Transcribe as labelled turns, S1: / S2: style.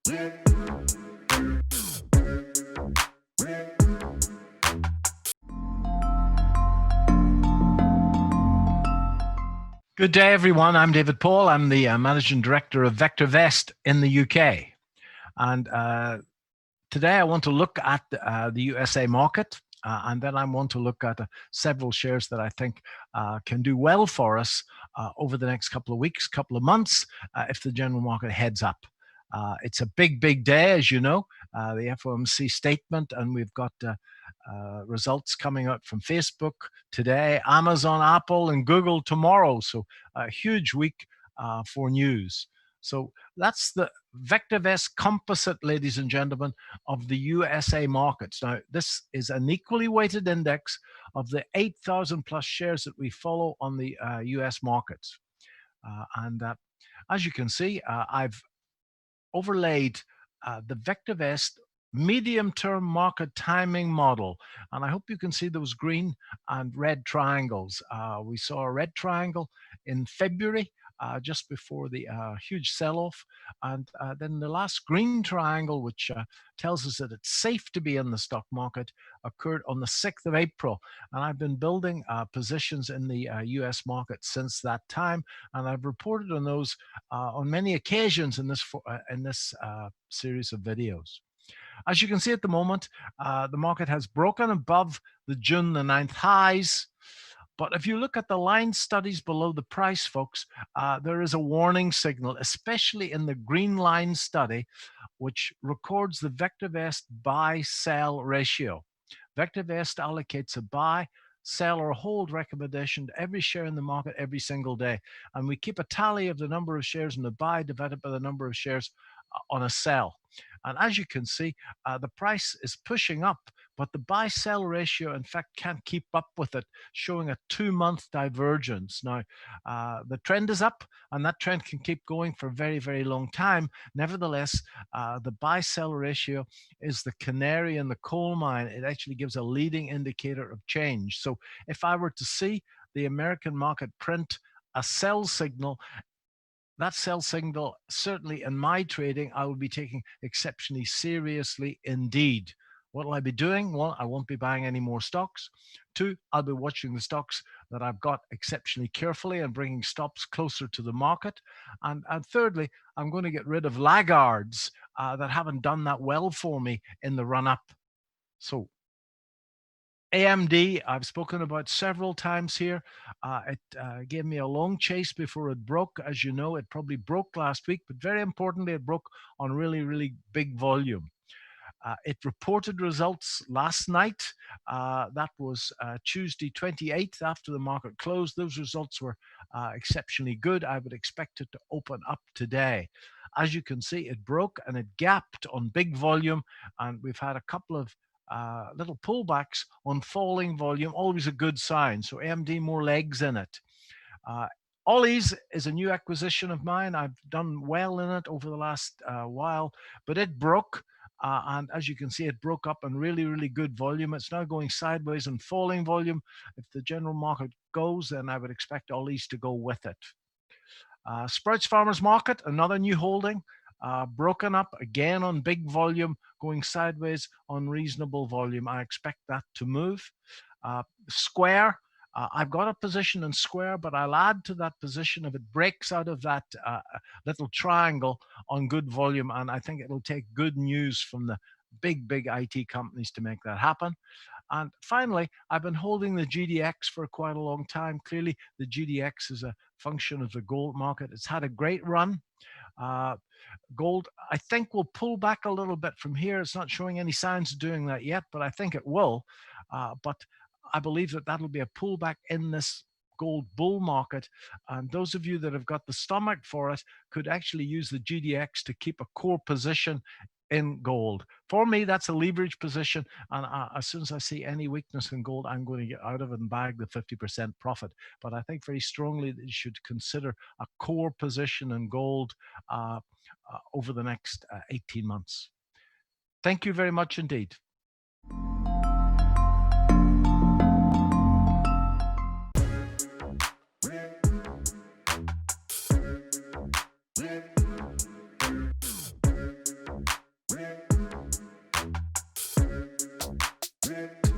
S1: Good day, everyone. I'm David Paul. I'm the Managing Director of VectorVest in the UK. And today I want to look at the USA market, and then I want to look at several shares that I think can do well for us over the next couple of weeks, couple of months, if the general market heads up. It's a big, big day, as you know, the FOMC statement, and we've got results coming out from Facebook today, Amazon, Apple, and Google tomorrow. So a huge week for news. So that's the VectorVest composite, ladies and gentlemen, of the USA markets. Now, this is an equally weighted index of the 8,000 plus shares that we follow on the US markets. And as you can see, I've overlaid the VectorVest medium-term market timing model. And I hope you can see those green and red triangles. We saw a red triangle in February, just before the huge sell-off. And then the last green triangle, which tells us that it's safe to be in the stock market, occurred on the 6th of April. And I've been building positions in the US market since that time. And I've reported on those on many occasions in this series of videos. As you can see at the moment, the market has broken above the June the 9th highs. But if you look at the line studies below the price, folks, there is a warning signal, especially in the green line study, which records the VectorVest buy-sell ratio. VectorVest allocates a buy, sell, or hold recommendation to every share in the market every single day. And we keep a tally of the number of shares in the buy divided by the number of shares on a sell. And as you can see, the price is pushing up, but the buy-sell ratio, in fact, can't keep up with it, showing a 2-month divergence. Now, the trend is up, and that trend can keep going for a very, very long time. Nevertheless, the buy-sell ratio is the canary in the coal mine. It actually gives a leading indicator of change. So if I were to see the American market print a sell signal, that sell signal, certainly in my trading, I would be taking exceptionally seriously indeed. What will I be doing? Well, I won't be buying any more stocks. 2, I'll be watching the stocks that I've got exceptionally carefully and bringing stops closer to the market. And thirdly, I'm going to get rid of laggards that haven't done that well for me in the run-up. So AMD, I've spoken about several times here. It gave me a long chase before it broke. As you know, it probably broke last week, but very importantly, it broke on really, really big volume. It reported results last night. That was Tuesday 28th after the market closed. Those results were exceptionally good. I would expect it to open up today. As you can see, it broke and it gapped on big volume, and we've had a couple of little pullbacks on falling volume, always a good sign. So AMD, more legs in it. Ollies is a new acquisition of mine. I've done well in it over the last while, but it broke. And as you can see, it broke up on really, really good volume. It's now going sideways and falling volume. If the general market goes, then I would expect Ollies to go with it. Sprouts Farmers Market, another new holding, broken up again on big volume, going sideways on reasonable volume. I expect that to move. Square, I've got a position in Square, but I'll add to that position if it breaks out of that little triangle on good volume. And I think it'll take good news from the big IT companies to make that happen. And finally, I've been holding the GDX for quite a long time. Clearly, the GDX is a function of the gold market. It's had a great run. Gold, I think, will pull back a little bit from here. It's not showing any signs of doing that yet, but I think it will. But I believe that that'll be a pullback in this gold bull market. And those of you that have got the stomach for it could actually use the GDX to keep a core position in gold. For me, that's a leverage position. And as soon as I see any weakness in gold, I'm going to get out of it and bag the 50% profit. But I think very strongly that you should consider a core position in gold over the next 18 months. Thank you very much indeed.
S2: Red